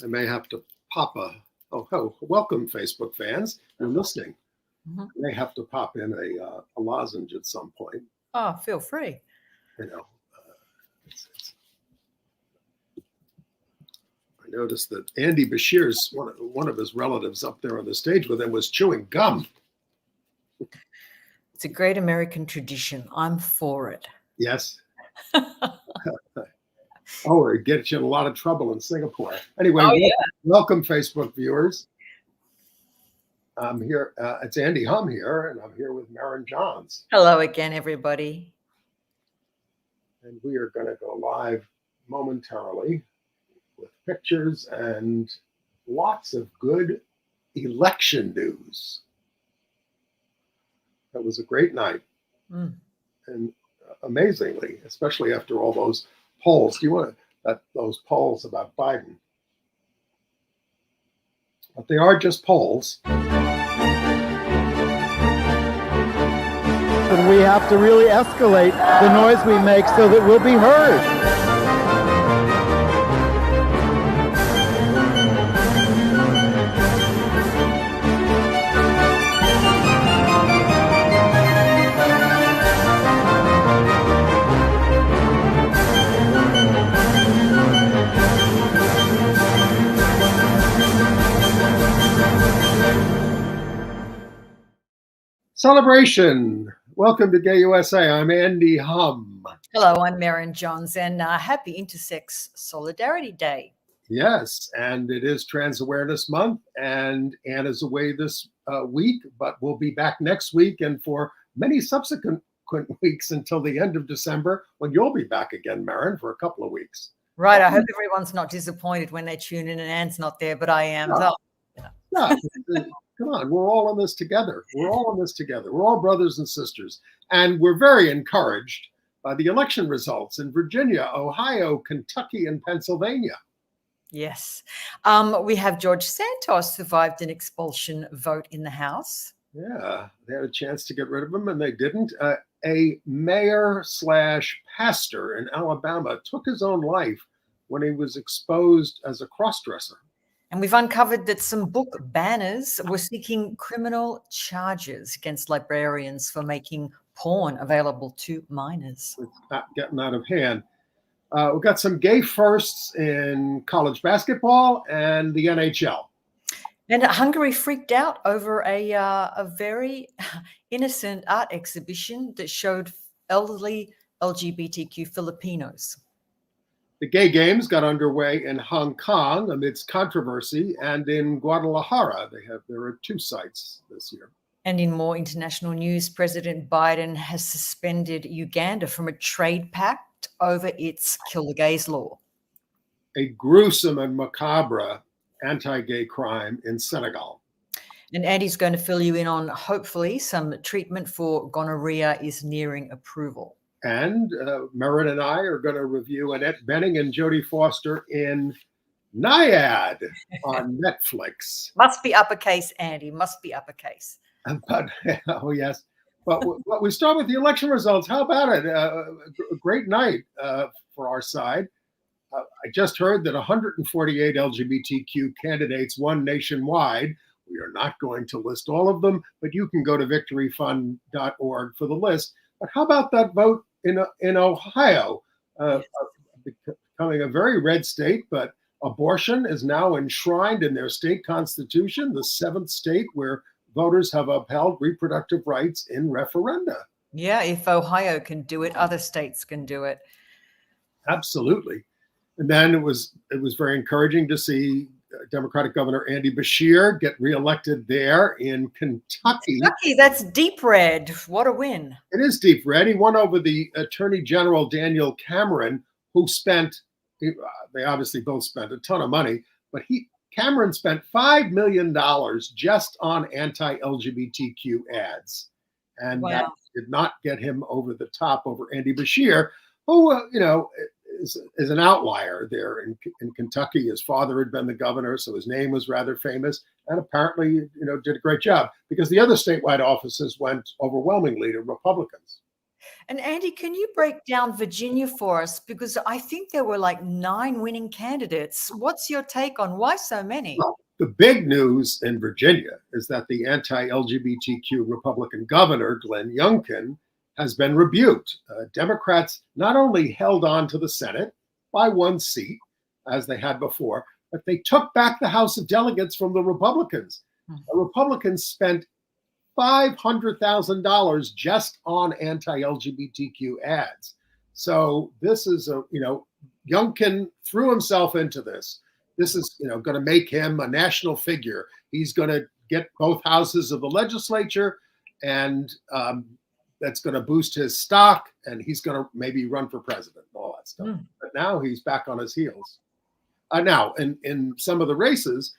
I may have to pop welcome Facebook fans. You're listening. Mm-hmm. I may have to pop in a lozenge at some point. Oh, feel free. You know, I noticed that Andy Bashir's one of his relatives up there on the stage with him was chewing gum. It's a great American tradition. I'm for it. Yes. Oh, it gets you in a lot of trouble in Singapore. Anyway, welcome, Facebook viewers. I'm here. It's Andy Hum here, and I'm here with Maren Johns. Hello again, everybody. And we are going to go live momentarily with pictures and lots of good election news. That was a great night. And amazingly, especially after all those polls. Do you want those polls about Biden? But they are just polls. And we have to really escalate the noise we make so that we'll be heard. Celebration. Welcome to Gay USA. I'm Andy Hum. Hello, I'm Maren Johns, and happy Intersex Solidarity Day. Yes, and it is Trans Awareness Month, and Anna's away this week, but we'll be back next week and for many subsequent weeks until the end of December, when you'll be back again, Maren, for a couple of weeks. Right. I hope everyone's not disappointed when they tune in and Anne's not there, but I am. Yeah. Come on, we're all in this together. We're all in this together. We're all brothers and sisters. And we're very encouraged by the election results in Virginia, Ohio, Kentucky, and Pennsylvania. Yes. We have George Santos survived an expulsion vote in the House. Yeah, they had a chance to get rid of him and they didn't. A mayor/pastor in Alabama took his own life when he was exposed as a crossdresser. And we've uncovered that some book banners were seeking criminal charges against librarians for making porn available to minors. It's not getting out of hand. We've got some gay firsts in college basketball and the NHL. And Hungary freaked out over a very innocent art exhibition that showed elderly LGBTQ Filipinos. The gay games got underway in Hong Kong amidst controversy, and in Guadalajara. There are 2 sites this year. And in more international news, President Biden has suspended Uganda from a trade pact over its kill the gays law. A gruesome and macabre anti-gay crime in Senegal. And Andy's going to fill you in on, hopefully, some treatment for gonorrhea is nearing approval. And Maren and I are going to review Annette Bening and Jodie Foster in Nyad on Netflix. Must be uppercase, Andy. Must be uppercase. But oh yes, but we start with the election results. How about it? A great night for our side. I just heard that 148 LGBTQ candidates won nationwide. We are not going to list all of them, but you can go to victoryfund.org for the list. But how about that vote in Ohio, becoming a very red state, but abortion is now enshrined in their state constitution, the 7th state where voters have upheld reproductive rights in referenda. Yeah, if Ohio can do it, other states can do it. Absolutely. And then it was very encouraging to see Democratic Governor Andy Bashir get reelected there in Kentucky. Kentucky, that's deep red. What a win. It is deep red. He won over the Attorney General Daniel Cameron, who they obviously both spent a ton of money, but Cameron spent $5 million just on anti-LGBTQ ads. And wow. That did not get him over the top over Andy Bashir, who, is an outlier there in Kentucky. His father had been the governor, so his name was rather famous, and apparently, did a great job because the other statewide offices went overwhelmingly to Republicans. And Andy, can you break down Virginia for us? Because I think there were like 9 winning candidates. What's your take on why so many? Well, the big news in Virginia is that the anti-LGBTQ Republican governor, Glenn Youngkin, has been rebuked. Democrats not only held on to the Senate by 1 seat, as they had before, but they took back the House of Delegates from the Republicans. The Republicans spent $500,000 just on anti-LGBTQ ads. So this is Youngkin threw himself into this. This is, going to make him a national figure. He's going to get both houses of the legislature, and that's going to boost his stock, and he's going to maybe run for president and all that stuff. But now he's back on his heels. Now, in some of the races,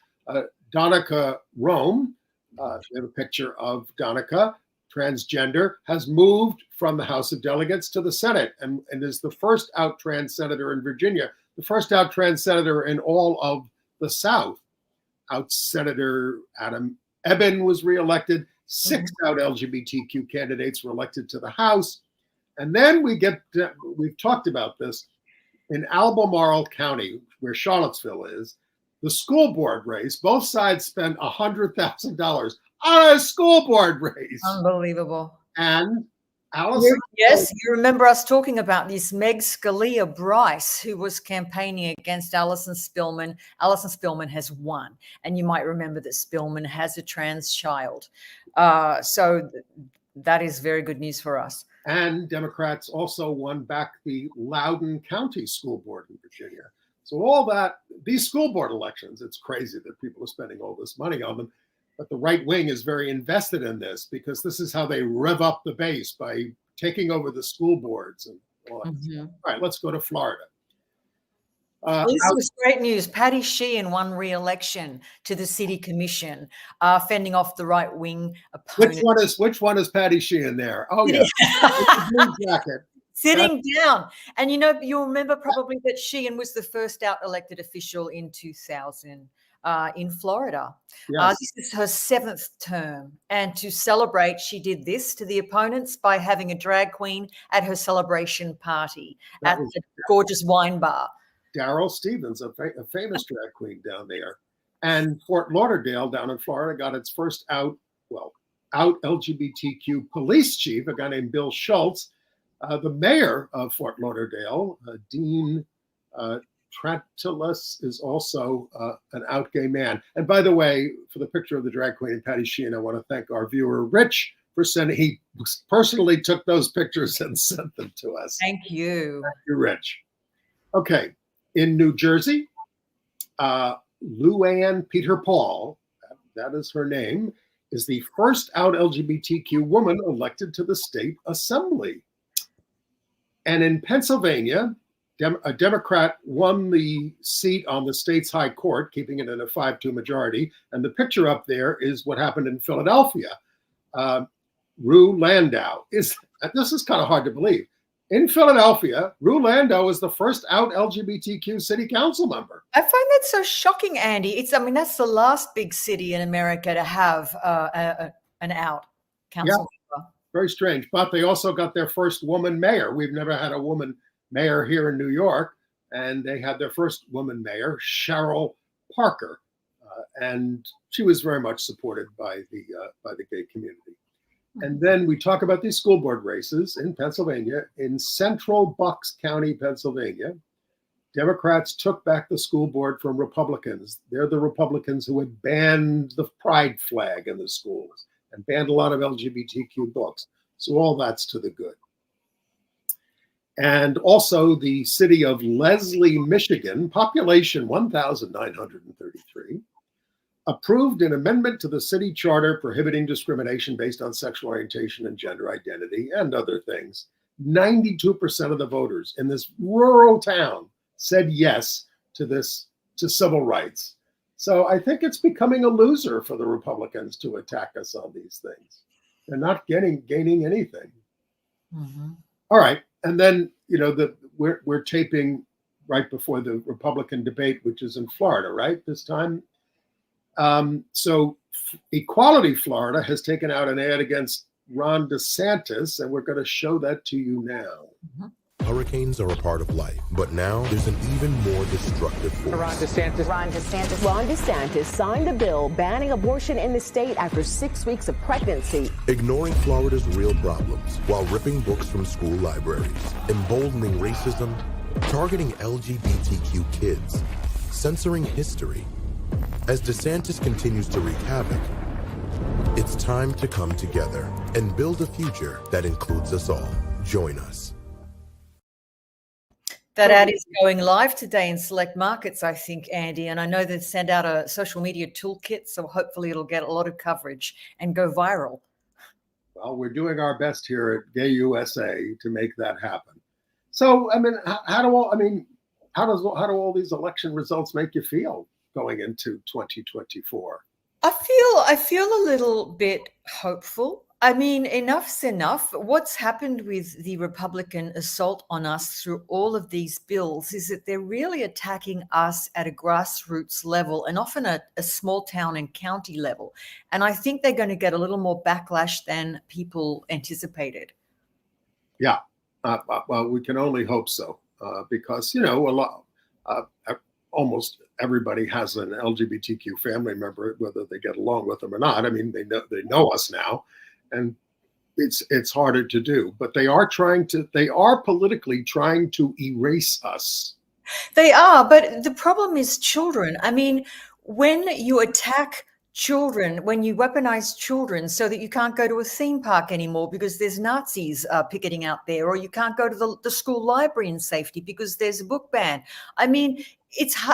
Donica Rome, we have a picture of Donica, transgender, has moved from the House of Delegates to the Senate and is the first out trans senator in Virginia, the first out trans senator in all of the South. Out Senator Adam Eben was reelected. 6 out LGBTQ candidates were elected to the House. And then we've talked about this, in Albemarle County, where Charlottesville is, the school board race, both sides spent $100,000 on a school board race. Unbelievable. And Allison. Yes, you remember us talking about this Meg Scalia Bryce, who was campaigning against Alison Spillman. Alison Spillman has won. And you might remember that Spillman has a trans child. So that is very good news for us. And Democrats also won back the Loudoun County School Board in Virginia. So all that, these school board elections, it's crazy that people are spending all this money on them. But the right wing is very invested in this because this is how they rev up the base, by taking over the school boards and all that. All right, let's go to Florida. This was great news. Patty Sheehan won re-election to the city commission, fending off the right-wing opponent. Which one is Patty Sheehan there? Oh, yeah. Blue jacket. Sitting down. And you'll remember probably that Sheehan was the first out elected official in 2000 in Florida. Yes. This is her 7th term. And to celebrate, she did this to the opponents by having a drag queen at her celebration party at the gorgeous wine bar. Daryl Stevens, a famous drag queen down there. And Fort Lauderdale down in Florida got its first out LGBTQ police chief, a guy named Bill Schultz. The mayor of Fort Lauderdale, Dean Trantilis, is also an out gay man. And by the way, for the picture of the drag queen and Patty Sheehan, I want to thank our viewer, Rich, for sending. He personally took those pictures and sent them to us. Thank you. Thank you, Rich. Okay. In New Jersey, Luann Peter Paul, that is her name, is the first out LGBTQ woman elected to the state assembly. And in Pennsylvania, a Democrat won the seat on the state's high court, keeping it in a 5-2 majority. And the picture up there is what happened in Philadelphia. Rue Landau this is kind of hard to believe. In Philadelphia, Rue Landau was the first out LGBTQ city council member. I find that so shocking, Andy. That's the last big city in America to have an out council member. Very strange. But they also got their first woman mayor. We've never had a woman mayor here in New York. And they had their first woman mayor, Cheryl Parker. And she was very much supported by the gay community. And then we talk about these school board races in Pennsylvania. In central Bucks County, Pennsylvania, Democrats took back the school board from Republicans. They're the Republicans who had banned the pride flag in the schools and banned a lot of LGBTQ books. So all that's to the good. And also the city of Leslie, Michigan, population 1,933, approved an amendment to the city charter prohibiting discrimination based on sexual orientation and gender identity and other things. 92% of the voters in this rural town said yes to civil rights. So I think it's becoming a loser for the Republicans to attack us on these things. They're not gaining anything. All right. And then, we're taping right before the Republican debate, which is in Florida, right? This time. So Equality Florida has taken out an ad against Ron DeSantis, and we're going to show that to you now. Mhm. Hurricanes are a part of life, but now there's an even more destructive force. Ron DeSantis signed a bill banning abortion in the state after 6 weeks of pregnancy. Ignoring Florida's real problems while ripping books from school libraries, emboldening racism, targeting LGBTQ kids, censoring history. As DeSantis continues to wreak havoc, it's time to come together and build a future that includes us all. Join us. That ad is going live today in select markets, I think, Andy. And I know they've sent out a social media toolkit, so hopefully it'll get a lot of coverage and go viral. Well, we're doing our best here at Gay USA to make that happen. So, I mean, how do all these election results make you feel going into 2024? I feel a little bit hopeful. I mean, enough's enough. What's happened with the Republican assault on us through all of these bills is that they're really attacking us at a grassroots level and often a small town and county level. And I think they're going to get a little more backlash than people anticipated. Yeah, well, we can only hope so because, you know, almost everybody has an LGBTQ family member, whether they get along with them or not. I mean, they know us now. And it's harder to do, but they are politically trying to erase us. They are, but the problem is children. I mean, when you attack children, when you weaponize children so that you can't go to a theme park anymore because there's Nazis picketing out there, or you can't go to the school library in safety because there's a book ban. I mean,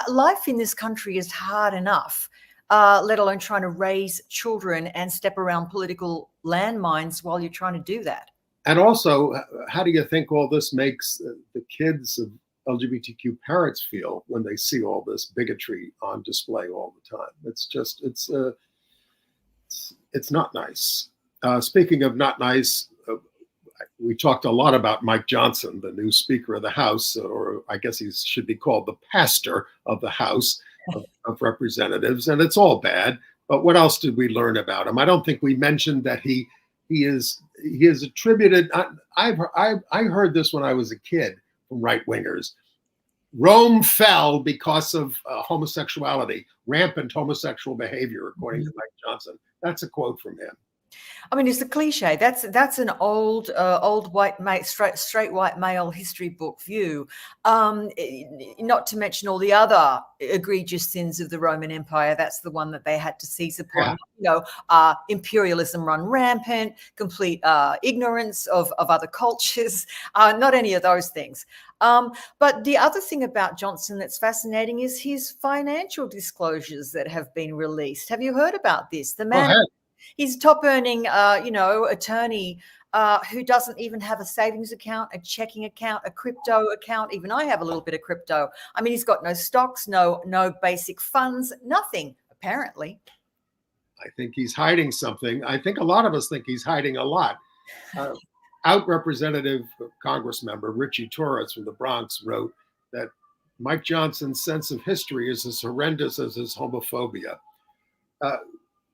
life in this country is hard enough. Let alone trying to raise children and step around political landmines while you're trying to do that. And also, how do you think all this makes the kids of LGBTQ parents feel when they see all this bigotry on display all the time? It's not nice. Speaking of not nice, we talked a lot about Mike Johnson, the new Speaker of the House, or I guess he should be called the pastor of the House of Representatives, and it's all bad. But what else did we learn about him? I don't think we mentioned that he is attributed. I heard this when I was a kid from right wingers. Rome fell because of homosexuality, rampant homosexual behavior, according to Mike Johnson. That's a quote from him. I mean, it's a cliche. That's an old white straight white male history book view. Not to mention all the other egregious sins of the Roman Empire. That's the one that they had to seize upon. Yeah. You know, imperialism run rampant, complete ignorance of other cultures. Not any of those things. But the other thing about Johnson that's fascinating is his financial disclosures that have been released. Have you heard about this? The man. He's top earning, attorney who doesn't even have a savings account, a checking account, a crypto account. Even I have a little bit of crypto. I mean, he's got no stocks, no basic funds, nothing, apparently. I think he's hiding something. I think a lot of us think he's hiding a lot. Out Representative Congress member Richie Torres from the Bronx wrote that Mike Johnson's sense of history is as horrendous as his homophobia.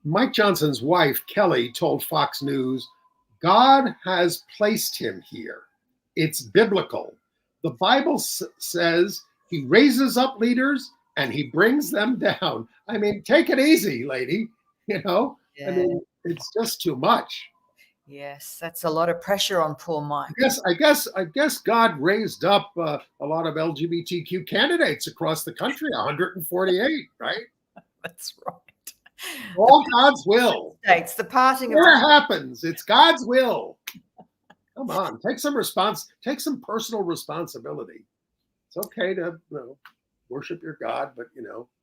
Mike Johnson's wife, Kelly, told Fox News, God has placed him here. It's biblical. The Bible says he raises up leaders and he brings them down. I mean, take it easy, lady. You know, yeah. I mean, it's just too much. Yes, that's a lot of pressure on poor Mike. I guess God raised up a lot of LGBTQ candidates across the country, 148, right? That's right. All God's will. It's the parting. Where it happens, it's God's will. Come on, take some personal responsibility. It's okay to worship your God, but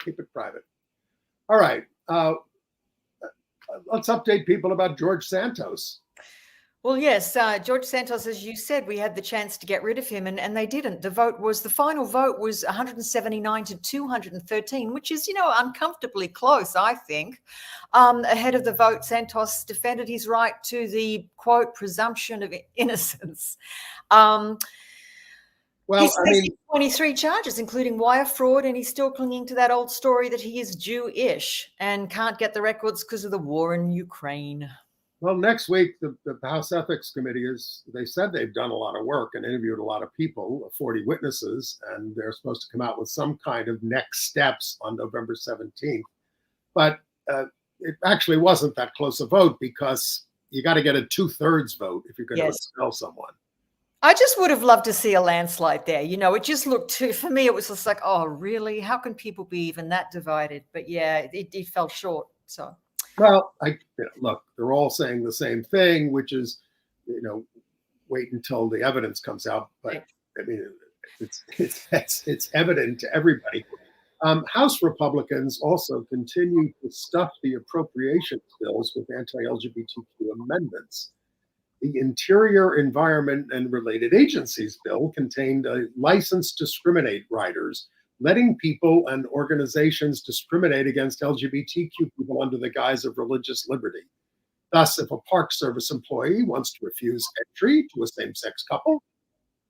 keep it private. All right, let's update people about George Santos. Well, yes, George Santos, as you said, we had the chance to get rid of him, and they didn't. The final vote was 179 to 213, which is, uncomfortably close, I think. Ahead of the vote, Santos defended his right to the, quote, presumption of innocence. He's facing 23 charges, including wire fraud, and he's still clinging to that old story that he is Jewish and can't get the records because of the war in Ukraine. Well, next week, the House Ethics Committee they said they've done a lot of work and interviewed a lot of people, 40 witnesses, and they're supposed to come out with some kind of next steps on November 17th. But it actually wasn't that close a vote because you got to get a 2/3 vote if you're going to expel someone. I just would have loved to see a landslide there. It just looked for me, it was just like, oh, really? How can people be even that divided? But yeah, it fell short. So. Well, look, they're all saying the same thing, which is, wait until the evidence comes out. But I mean, it's evident to everybody. House Republicans also continue to stuff the appropriations bills with anti-LGBTQ amendments. The Interior, Environment, and Related Agencies bill contained a license to discriminate riders, letting people and organizations discriminate against LGBTQ people under the guise of religious liberty. Thus, if a Park Service employee wants to refuse entry to a same-sex couple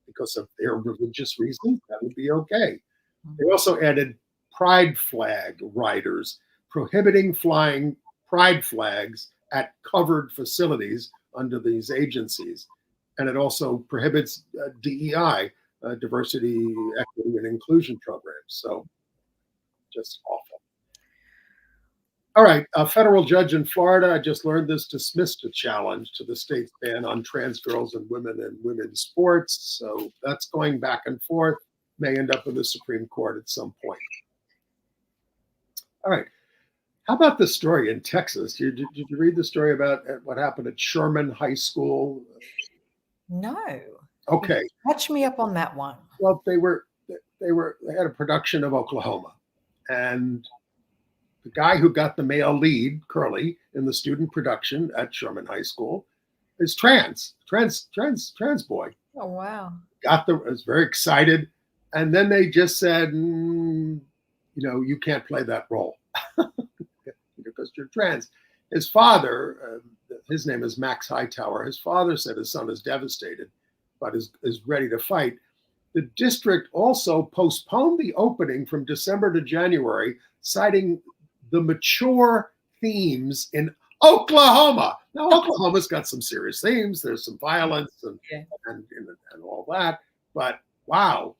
because of their religious reasons, that would be okay. They also added pride flag riders, prohibiting flying pride flags at covered facilities under these agencies. And it also prohibits DEI, diversity, equity, and inclusion programs. So just awful. All right, a federal judge in Florida, I just learned this, dismissed a challenge to the state's ban on trans girls and women's sports. So that's going back and forth, may end up in the Supreme Court at some point. All right. How about the story in Texas? Did you read the story about what happened at Sherman High School? No. Okay. Catch me up on that one. Well, they had a production of Oklahoma, and the guy who got the male lead, Curly, in the student production at Sherman High School, is trans boy. Oh wow. Was very excited, and then they just said, you can't play that role. Because you're trans. His father, his name is Max Hightower. His father said his son is devastated, but is ready to fight. The district also postponed the opening from December to January, citing the mature themes in Oklahoma. Now, Oklahoma's got some serious themes. There's some violence and all that. But wow,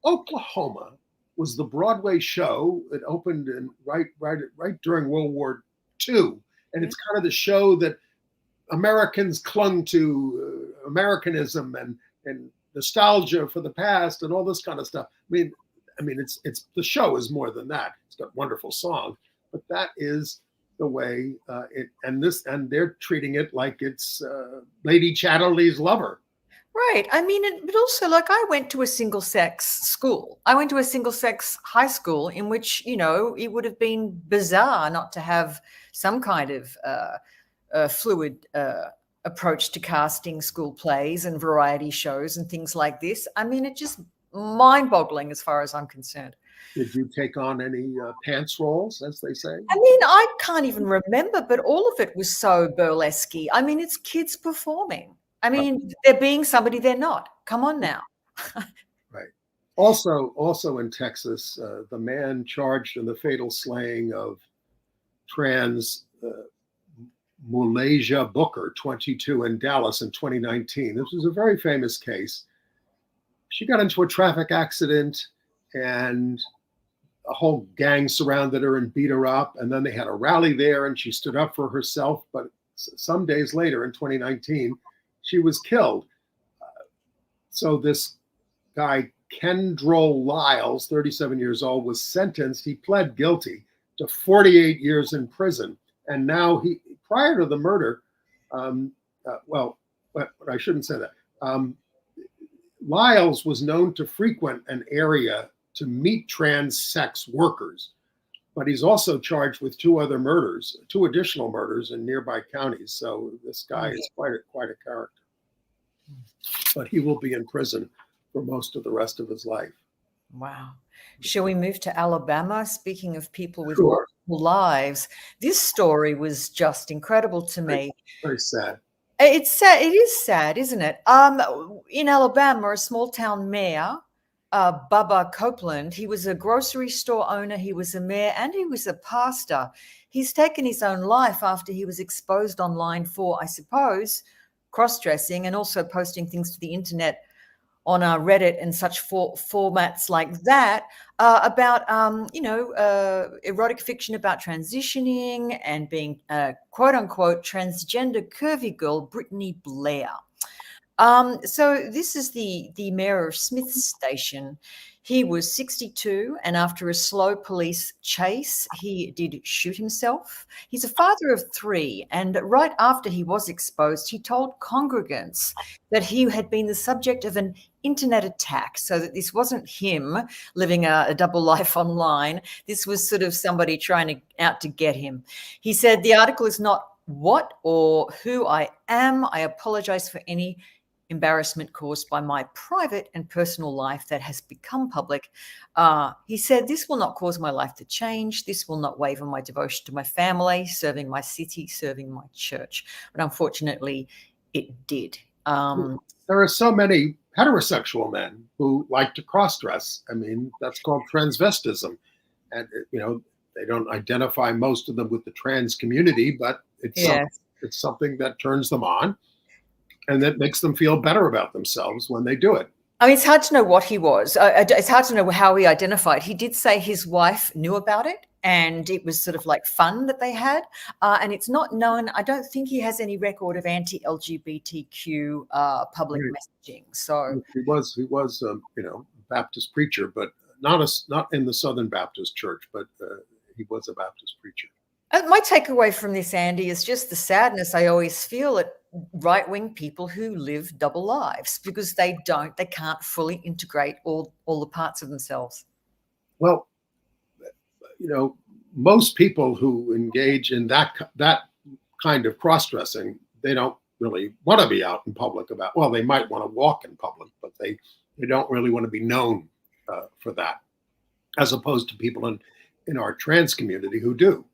Oklahoma was the Broadway show that opened right during World War II. And it's kind of the show that Americans clung to, Americanism and nostalgia for the past and all this kind of stuff. I mean, it's the show is more than that. It's got wonderful songs, but that is the way and they're treating it like it's Lady Chatterley's Lover. Right. I mean, but also, like, I went to a single-sex school. I went to a single-sex high school in which, it would have been bizarre not to have some kind of fluid approach to casting school plays and variety shows and things like this. I mean, it's just mind-boggling as far as I'm concerned. Did you take on any pants roles, as they say? I mean, I can't even remember, but all of it was so burlesque. I mean, it's kids performing. I mean, they're being somebody they're not. Come on now. Right. Also in Texas, the man charged in the fatal slaying of trans Malaysia Booker, 22, in Dallas in 2019. This was a very famous case. She got into a traffic accident and a whole gang surrounded her and beat her up. And then they had a rally there and she stood up for herself. But some days later in 2019, she was killed. So this guy, Kendrell Lyles, 37 years old, was sentenced. He pled guilty to 48 years in prison. And now prior to the murder, but I shouldn't say that. Lyles was known to frequent an area to meet trans sex workers, but he's also charged with two additional murders in nearby counties. So this guy is quite a character. But he will be in prison for most of the rest of his life. Wow. Shall we move to Alabama? Speaking of people with Sure. multiple lives, this story was just incredible to me. Very sad. It's sad. It is sad, isn't it? In Alabama, a small town mayor Bubba Copeland. He was a grocery store owner, he was a mayor, and he was a pastor. He's taken his own life after he was exposed online for, I suppose, cross-dressing and also posting things to the internet on Reddit and such formats like that about, erotic fiction about transitioning and being quote unquote transgender curvy girl, Brittany Blair. So this is the mayor of Smith's Station. He was 62, and after a slow police chase, he did shoot himself. He's a father of 3, and right after he was exposed, he told congregants that he had been the subject of an internet attack, so that this wasn't him living a double life online. This was sort of somebody out to get him. He said, "The article is not what or who I am. I apologize for any embarrassment caused by my private and personal life that has become public." He said, "This will not cause my life to change. This will not waver my devotion to my family, serving my city, serving my church." But unfortunately, it did. There are so many heterosexual men who like to cross-dress. I mean, that's called transvestism. And, they don't identify, most of them, with the trans community, but it's something that turns them on. And that makes them feel better about themselves when they do it. I mean, it's hard to know what he was. It's hard to know how he identified. He did say his wife knew about it, and it was sort of like fun that they had. And it's not known. I don't think he has any record of anti-LGBTQ public messaging. So he was a Baptist preacher, but not in the Southern Baptist Church, but he was a Baptist preacher. My takeaway from this, Andy, is just the sadness I always feel at right-wing people who live double lives, because they can't fully integrate all the parts of themselves. Well, most people who engage in that kind of cross-dressing, they don't really want to be out in public about. Well, they might want to walk in public, but they don't really want to be known for that, as opposed to people in our trans community who do.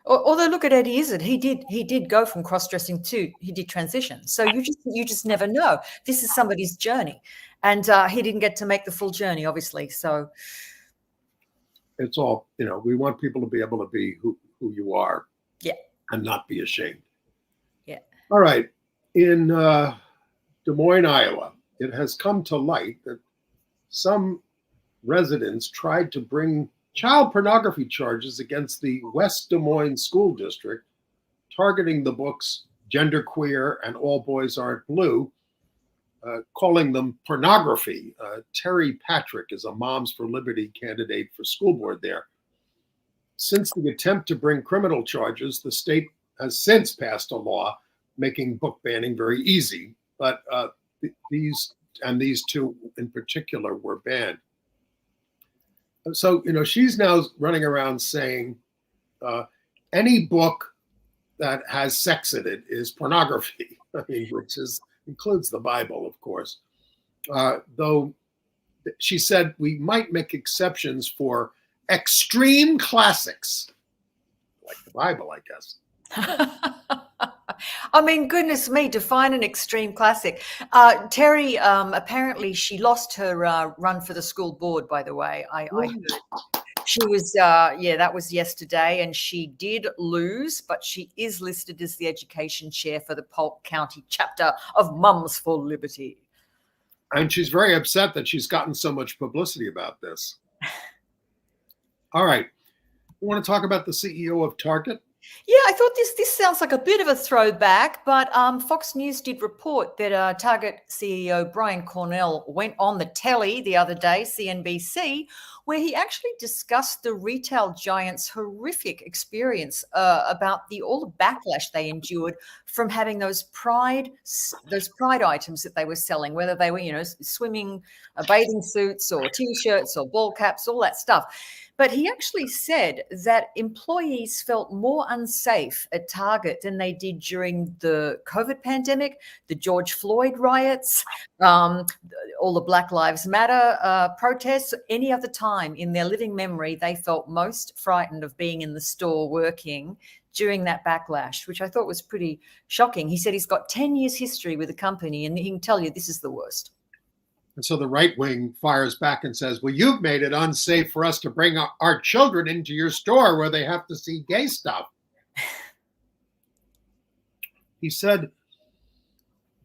Although look at Eddie Izzard, he did go from cross-dressing to he did transition. So you just never know. This is somebody's journey, and he didn't get to make the full journey, obviously. So it's all, we want people to be able to be who you are, and not be ashamed. Yeah. All right. In Des Moines, Iowa, it has come to light that some residents tried to bring child pornography charges against the West Des Moines School District, targeting the books Genderqueer and All Boys Aren't Blue, calling them pornography. Terry Patrick is a Moms for Liberty candidate for school board there. Since the attempt to bring criminal charges, the state has since passed a law making book banning very easy, but these two in particular were banned. So, she's now running around saying any book that has sex in it is pornography, which includes the Bible, of course. Though she said we might make exceptions for extreme classics, like the Bible, I guess. I mean, goodness me, define an extreme classic. Terry, apparently she lost her run for the school board, by the way. I heard. She was, that was yesterday, and she did lose, but she is listed as the education chair for the Polk County chapter of Mums for Liberty. And she's very upset that she's gotten so much publicity about this. All right. We want to talk about the CEO of Target? Yeah, I thought this sounds like a bit of a throwback, but Fox News did report that Target CEO Brian Cornell went on the telly the other day, CNBC, where he actually discussed the retail giant's horrific experience about all the backlash they endured from having those pride items that they were selling, whether they were, swimming, bathing suits or T-shirts or ball caps, all that stuff. But he actually said that employees felt more unsafe at Target than they did during the COVID pandemic, the George Floyd riots, all the Black Lives Matter protests, any other time in their living memory, they felt most frightened of being in the store working during that backlash, which I thought was pretty shocking. He said he's got 10 years history with the company, and he can tell you this is the worst. And so the right wing fires back and says, well, you've made it unsafe for us to bring our children into your store where they have to see gay stuff. He said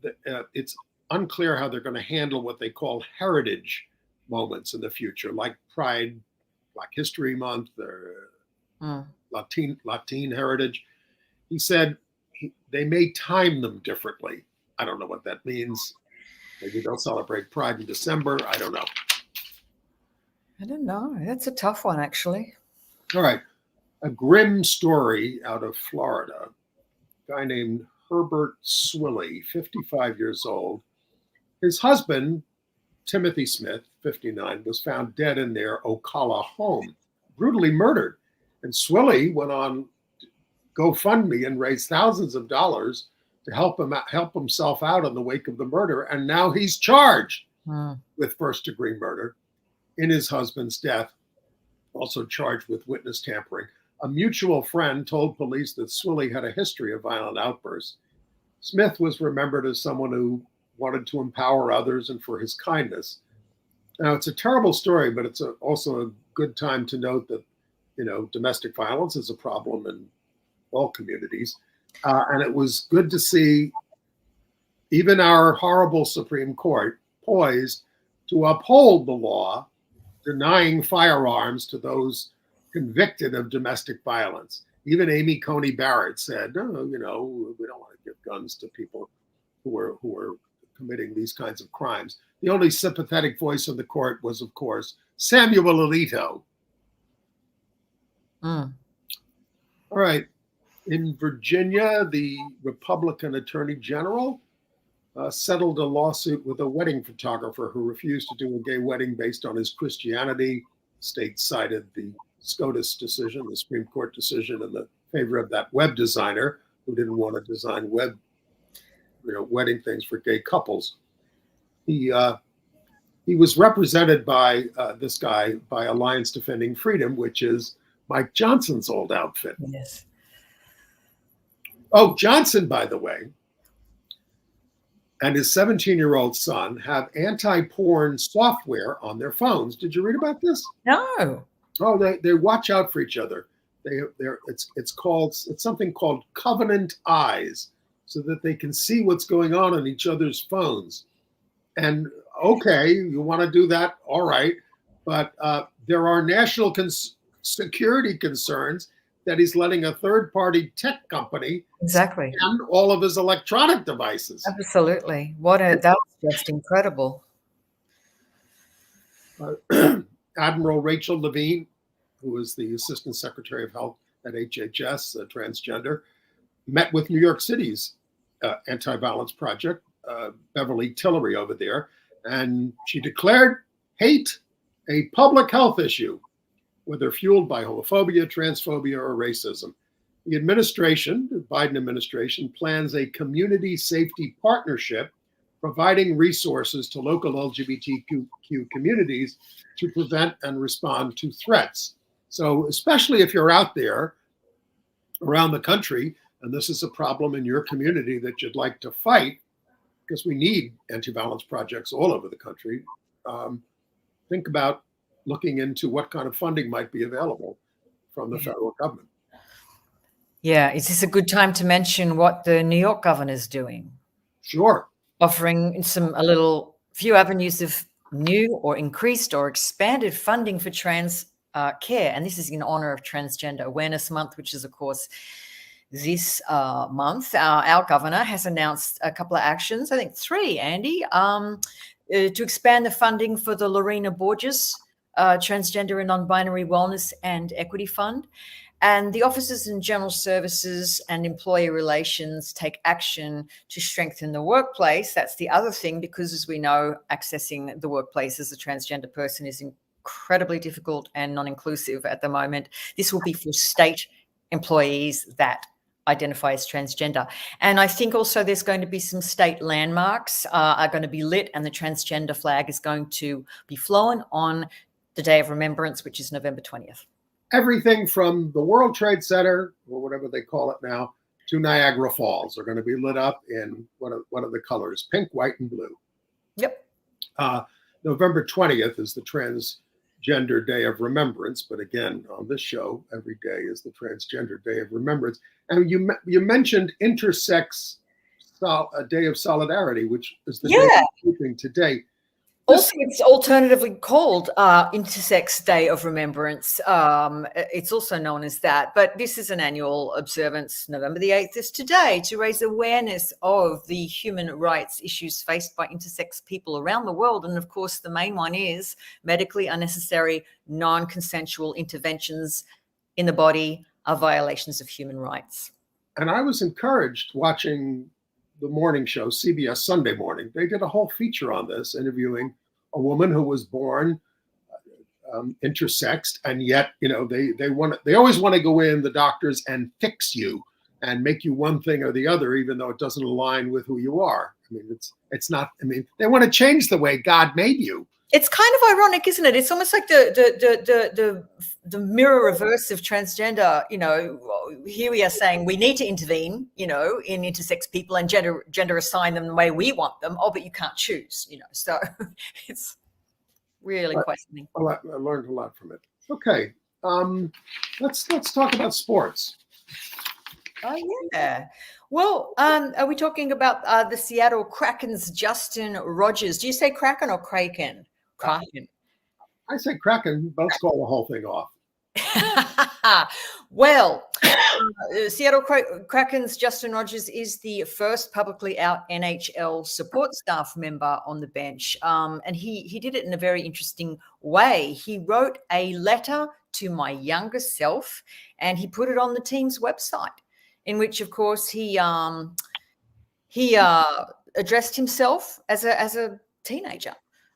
that it's unclear how they're going to handle what they call heritage moments in the future, like Pride, Black History Month, or Latin heritage. He said they may time them differently. I don't know what that means. Maybe they'll celebrate Pride in December. I don't know. I don't know. That's a tough one, actually. All right. A grim story out of Florida. A guy named Herbert Swilley, 55 years old. His husband, Timothy Smith, 59, was found dead in their Ocala home, brutally murdered. And Swilley went on GoFundMe and raised thousands of dollars to help himself out in the wake of the murder. And now he's charged with first-degree murder in his husband's death, also charged with witness tampering. A mutual friend told police that Swilley had a history of violent outbursts. Smith was remembered as someone who wanted to empower others and for his kindness. Now, it's a terrible story, but it's also a good time to note that, domestic violence is a problem in all communities. And it was good to see even our horrible Supreme Court poised to uphold the law denying firearms to those convicted of domestic violence. Even Amy Coney Barrett said, no, we don't want to give guns to people who are committing these kinds of crimes. The only sympathetic voice in the court was, of course, Samuel Alito. All right. In Virginia, the Republican Attorney General settled a lawsuit with a wedding photographer who refused to do a gay wedding based on his Christianity. The state cited the SCOTUS decision, the Supreme Court decision, in the favor of that web designer who didn't want to design wedding things for gay couples. He was represented by this guy by Alliance Defending Freedom, which is Mike Johnson's old outfit. Yes. Oh, Johnson, by the way, and his 17-year-old son have anti-porn software on their phones. Did you read about this? No. Oh, they watch out for each other. It's something called Covenant Eyes, so that they can see what's going on each other's phones. And okay, you want to do that, all right, but there are national security concerns that he's letting a third-party tech company Exactly. scan all of his electronic devices. Absolutely. That was just incredible. Admiral Rachel Levine, who is the Assistant Secretary of Health at HHS, a transgender, met with New York City's anti-violence project, Beverly Tillery over there, and she declared hate a public health issue, whether fueled by homophobia, transphobia, or racism. The Biden administration, plans a community safety partnership providing resources to local LGBTQ communities to prevent and respond to threats. So especially if you're out there around the country, and this is a problem in your community that you'd like to fight, because we need anti-violence projects all over the country, think about looking into what kind of funding might be available from the federal government. Yeah. Is this a good time to mention what the New York governor's doing? Sure. Offering a few avenues of new or increased or expanded funding for trans care. And this is in honor of Transgender Awareness Month, which is, of course, this month. Our governor has announced a couple of actions, I think 3, Andy, to expand the funding for the Lorena Borges Transgender and Non-Binary Wellness and Equity Fund. And the Officers in General Services and Employee Relations take action to strengthen the workplace. That's the other thing, because as we know, accessing the workplace as a transgender person is incredibly difficult and non-inclusive at the moment. This will be for state employees that identify as transgender. And I think also there's going to be some state landmarks are going to be lit, and the transgender flag is going to be flown on the Day of Remembrance, which is November 20th. Everything from the World Trade Center, or whatever they call it now, to Niagara Falls are going to be lit up in one of the colors, pink, white, and blue. Yep. November 20th is the Transgender Day of Remembrance. But again, on this show, every day is the Transgender Day of Remembrance. And you mentioned Intersex Day of Solidarity, which is the day we're keeping today. Also, it's alternatively called Intersex Day of Remembrance. It's also known as that, but this is an annual observance. November the 8th is today to raise awareness of the human rights issues faced by intersex people around the world. And of course, the main one is medically unnecessary, non-consensual interventions in the body are violations of human rights. And I was encouraged watching the morning show, CBS Sunday Morning. They did a whole feature on this, interviewing a woman who was born intersexed, and yet, they always want to go in, the doctors, and fix you and make you one thing or the other, even though it doesn't align with who you are. I mean, it's not. I mean, they want to change the way God made you. It's kind of ironic, isn't it? It's almost like the mirror reverse of transgender. Here we are saying we need to intervene, in intersex people and gender assign them the way we want them. Oh, but you can't choose, So it's really quite something. I learned a lot from it. Okay, let's talk about sports. Oh yeah. Well, are we talking about the Seattle Kraken's Justin Rogers? Do you say Kraken or Kraken? Kraken. I say Kraken. Let's call the whole thing off. Well, Seattle Kraken's Justin Rogers is the first publicly out NHL support staff member on the bench. And he did it in a very interesting way. He wrote a letter to my younger self and he put it on the team's website, in which, of course, he addressed himself as a teenager.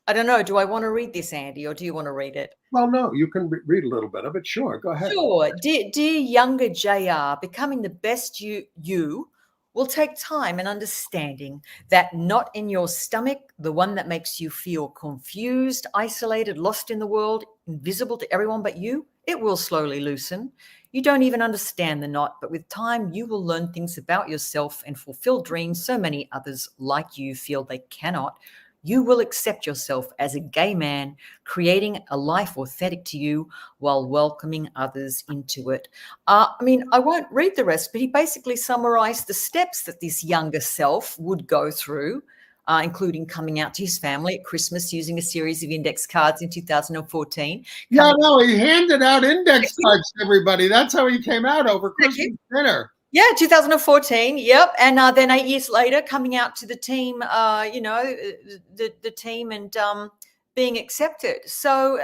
I don't know. Do I want to read this, Andy, or do you want to read it? Well, no, you can read a little bit of it. Sure, go ahead. Sure. Dear younger JR, becoming the best you will take time and understanding. That knot in your stomach, the one that makes you feel confused, isolated, lost in the world, invisible to everyone but you, it will slowly loosen. You don't even understand the knot, but with time, you will learn things about yourself and fulfill dreams so many others like you feel they cannot. You will accept yourself as a gay man, creating a life authentic to you while welcoming others into it. I won't read the rest, but he basically summarized the steps that this younger self would go through, including coming out to his family at Christmas using a series of index cards in 2014. Yeah, no, he handed out index cards to everybody. That's how he came out over Christmas dinner. Yeah, 2014. Yep. And then 8 years later, coming out to the team, the team and being accepted. So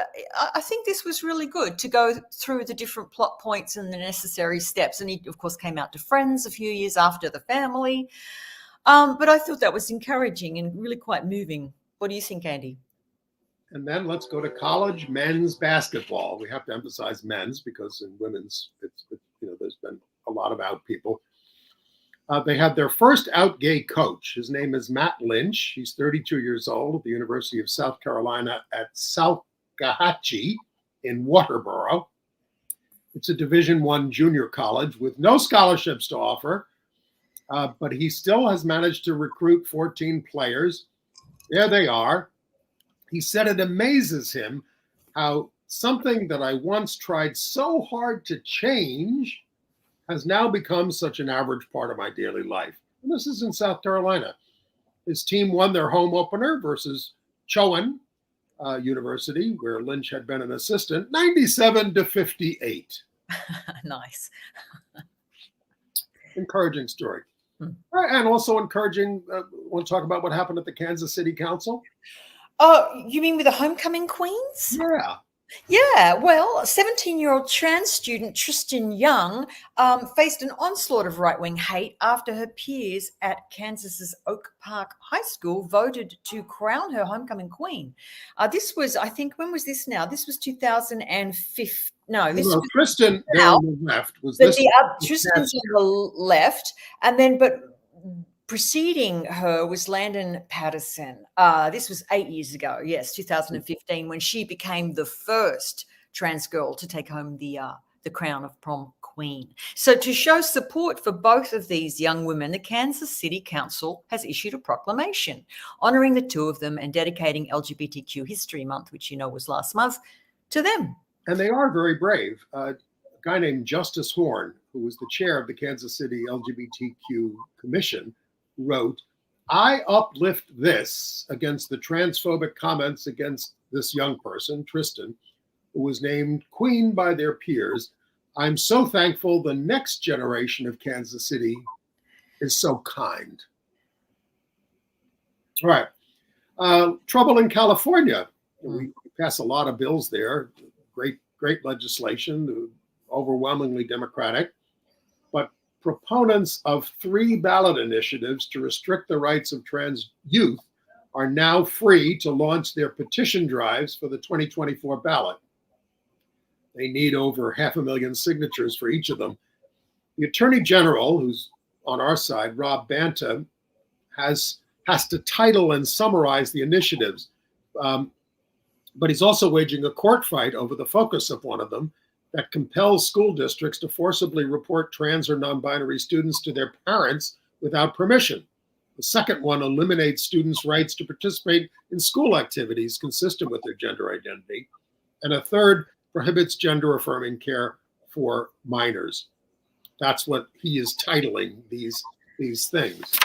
I think this was really good to go through the different plot points and the necessary steps. And he, of course, came out to friends a few years after the family. But I thought that was encouraging and really quite moving. What do you think, Andy? And then let's go to college men's basketball. We have to emphasize men's because in women's, there's been a lot of out people. They had their first out gay coach. His name is Matt Lynch. He's 32 years old at the University of South Carolina at Salkehatchie in Waterboro. It's a Division I junior college with no scholarships to offer, but he still has managed to recruit 14 players. There they are. He said it amazes him how something that I once tried so hard to change has now become such an average part of my daily life. And this is in South Carolina. His team won their home opener versus Chowan University, where Lynch had been an assistant, 97-58. Nice. Encouraging story. And also encouraging, want to talk about what happened at the Kansas City Council? Oh, you mean with the homecoming queens? Yeah. Yeah, well, 17-year-old trans student Tristan Young faced an onslaught of right-wing hate after her peers at Kansas's Oak Park High School voted to crown her homecoming queen. This was, I think, when was this now? This was 2015. No, this was Tristan now, on the left. Was this? Tristan's on the left, and then, but preceding her was Landon Patterson. This was 8 years ago. Yes, 2015, when she became the first trans girl to take home the the crown of prom queen. So to show support for both of these young women, the Kansas City Council has issued a proclamation honoring the two of them and dedicating LGBTQ History Month, which you know was last month, to them. And they are very brave. A guy named Justice Horn, who was the chair of the Kansas City LGBTQ Commission, wrote, "I uplift this against the transphobic comments against this young person, Tristan, who was named queen by their peers. I'm so thankful the next generation of Kansas City is so kind." All right. Trouble in California. We pass a lot of bills there. Great legislation, overwhelmingly Democratic. But proponents of 3 ballot initiatives to restrict the rights of trans youth are now free to launch their petition drives for the 2024 ballot. They need over 500,000 signatures for each of them. The Attorney General, who's on our side, Rob Banta, has to title and summarize the initiatives. But he's also waging a court fight over the focus of one of them that compels school districts to forcibly report trans or non-binary students to their parents without permission. The second one eliminates students' rights to participate in school activities consistent with their gender identity. And a third prohibits gender-affirming care for minors. That's what he is titling these things.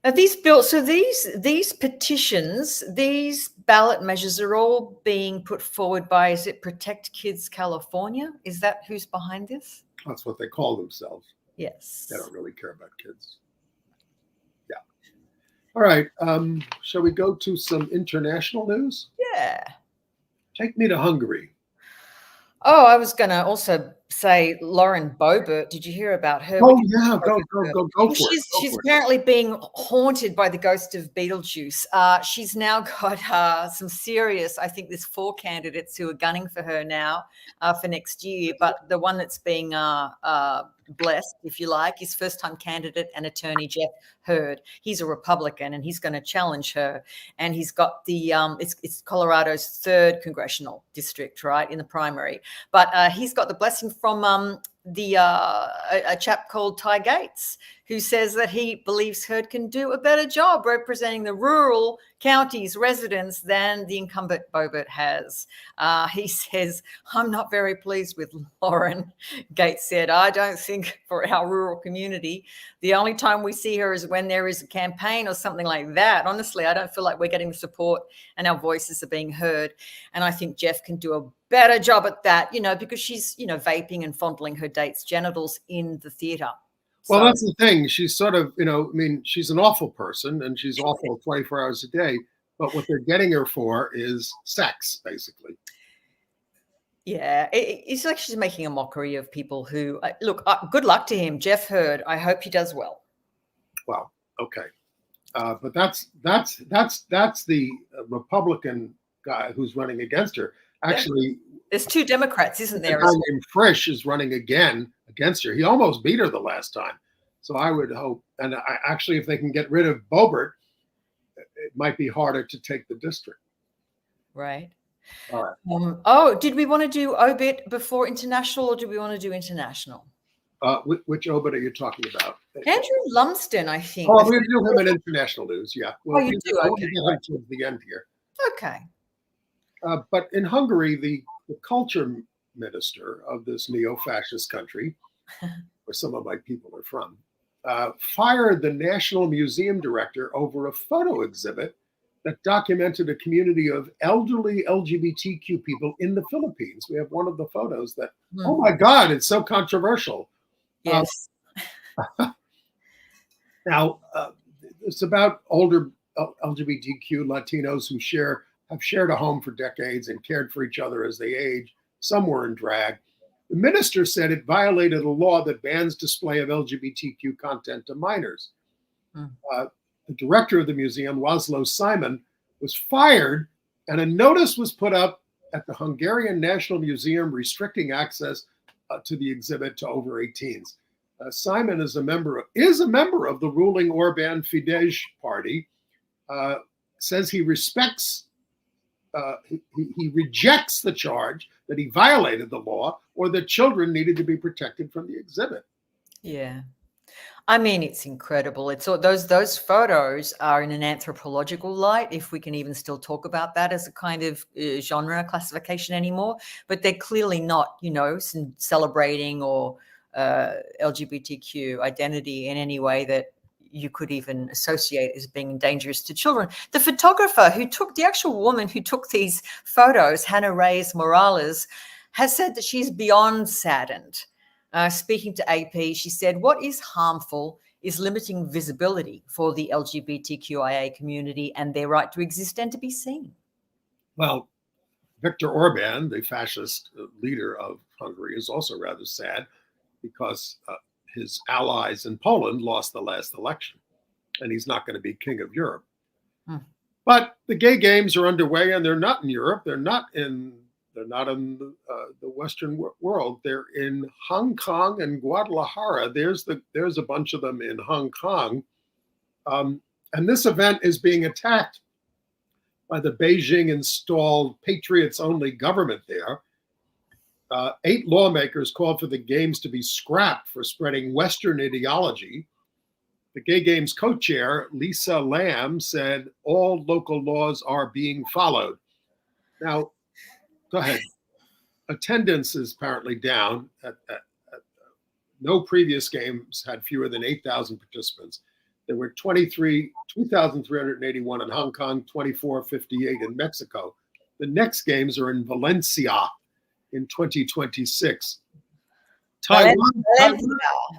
Are these bills, so these petitions, these ballot measures are all being put forward by, is it Protect Kids California? Is that who's behind this? That's what they call themselves. Yes. They don't really care about kids. Yeah. All right. Shall we go to some international news? Yeah. Take me to Hungary. Oh, I was going to also say Lauren Boebert. Did you hear about her? Oh, yeah. Go for it. She's apparently being haunted by the ghost of Beetlejuice. She's now got some serious, I think there's 4 candidates who are gunning for her now for next year. But the one that's being blessed, if you like, is first-time candidate and attorney Jeff Hurd. He's a Republican and he's going to challenge her. And he's got the, it's Colorado's 3rd congressional district, right, in the primary. But he's got the blessing from a chap called Ty Gates, who says that he believes Hurd can do a better job representing the rural counties residents than the incumbent Boebert has. He says, "I'm not very pleased with Lauren," Gates said. "I don't think for our rural community, the only time we see her is when there is a campaign or something like that. Honestly, I don't feel like we're getting the support and our voices are being heard. And I think Jeff can do a better job at that, because she's, vaping and fondling her date's genitals in the theater." Well, that's the thing. She's sort of, she's an awful person and she's awful 24 hours a day. But what they're getting her for is sex, basically. Yeah, it's like she's making a mockery of people who look. Good luck to him, Jeff Hurd. I hope he does well. Well, okay, but that's the Republican guy who's running against her. Actually, there's 2 Democrats, isn't there? A guy named Frisch is running again against her. He almost beat her the last time. So I would hope, and actually, if they can get rid of Boebert, it might be harder to take the district. Right. All right. Did we want to do obit before international, or do we want to do international? Which obit are you talking about? Andrew Lumsden, I think. Oh, we do him in international news. Yeah. Well, you do. I want to get him towards the end here. Okay. But in Hungary, the culture minister of this neo-fascist country, where some of my people are from, fired the National Museum director over a photo exhibit that documented a community of elderly LGBTQ people in the Philippines. We have one of the photos that, oh my God, it's so controversial. Yes. Now, it's about older LGBTQ Latinos who have shared a home for decades and cared for each other as they age. Some were in drag. The minister said it violated a law that bans display of LGBTQ content to minors. The director of the museum, Laszlo Simon, was fired, and a notice was put up at the Hungarian National Museum restricting access to the exhibit to over 18s. Simon is a member of the ruling Orbán Fidesz party, says he respects he rejects the charge that he violated the law or that children needed to be protected from the exhibit. Yeah. I mean, it's incredible. It's all those photos are in an anthropological light, if we can even still talk about that as a kind of genre classification anymore. But they're clearly not, celebrating or LGBTQ identity in any way that you could even associate as being dangerous to children. The photographer the actual woman who took these photos, Hannah Reyes Morales, has said that she's beyond saddened. Speaking to AP, she said, what is harmful is limiting visibility for the LGBTQIA community and their right to exist and to be seen. Well, Viktor Orban, the fascist leader of Hungary, is also rather sad because his allies in Poland lost the last election, and he's not going to be king of Europe. But the gay games are underway, and they're not in Europe. They're not in the Western world. They're in Hong Kong and Guadalajara. There's a bunch of them in Hong Kong, and this event is being attacked by the Beijing-installed patriots-only government there. 8 lawmakers called for the games to be scrapped for spreading Western ideology. The Gay Games co-chair, Lisa Lam, said all local laws are being followed. Now, go ahead. Attendance is apparently down. No previous games had fewer than 8,000 participants. There were 2,381 in Hong Kong, 2,458 in Mexico. The next games are in Valencia in 2026.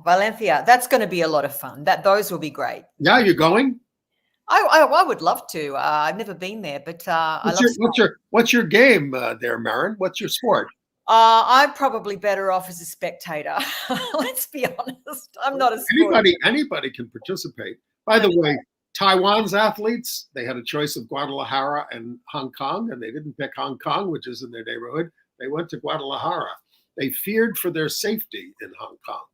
Valencia. That's going to be a lot of fun. Those will be great. Yeah, you're going? I would love to. I've never been there, but what's your game there, Marin? What's your sport? I'm probably better off as a spectator. Let's be honest. I'm not a sport. Anybody can participate. By the way, Taiwan's athletes, they had a choice of Guadalajara and Hong Kong, and they didn't pick Hong Kong, which is in their neighborhood. They went to Guadalajara. They feared for their safety in Hong Kong.